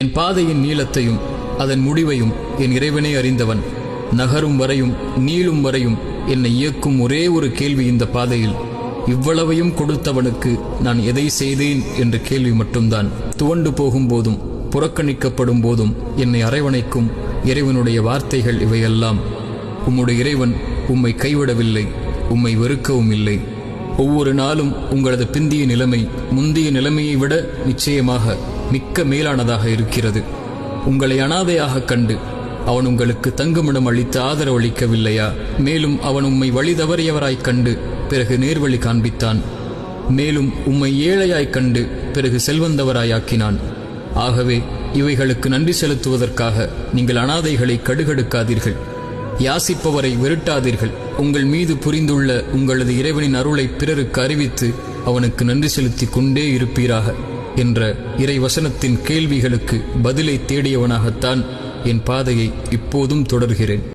என் பாதையின் நீளத்தையும் அதன் முடிவையும் என் இறைவனே அறிந்தவன். நகரும் வரையும் நீளும் வரையும் என்னை இயக்கும் ஒரே ஒரு கேள்வி இந்த பாதையில், இவ்வளவையும் கொடுத்தவனுக்கு நான் எதை செய்தேன் என்ற கேள்வி மட்டும்தான். துவண்டு போகும்போதும் புறக்கணிக்கப்படும் போதும் என்னை அரவணைக்கும் இறைவனுடைய வார்த்தைகள் இவையெல்லாம். உம்முடைய இறைவன் உம்மை கைவிடவில்லை, உம்மை வெறுக்கவும் இல்லை. ஒவ்வொரு நாளும் உங்களது பிந்திய நிலைமை முந்தைய நிலைமையை விட நிச்சயமாக மிக்க மேலானதாக இருக்கிறது. உங்களை அனாதையாக கண்டு அவன் உங்களுக்கு தங்குமிடம் அளித்து ஆதரவளிக்கவில்லையா? மேலும் அவன் உம்மை வழி தவறியவராய்க் கண்டு பிறகு நேர்வழி காண்பித்தான். மேலும் உம்மை ஏழையாய்க் கண்டு பிறகு செல்வந்தவராயாக்கினான். ஆகவே இவைகளுக்கு நன்றி செலுத்துவதற்காக நீங்கள் அனாதைகளை கடுகடுக்காதீர்கள், யாசிப்பவரை வெறுட்டாதீர்கள். உங்கள் மீது புரிந்துள்ள உங்களது இறைவனின் அருளை பிறருக்கு அறிவித்து அவனுக்கு நன்றி செலுத்திக் கொண்டே இருப்பீராக என்ற இறை வசனத்தின் கேள்விகளுக்கு பதிலை தேடியவனாகத்தான் என் பாதையை இப்போதும் தொடர்கிறேன்.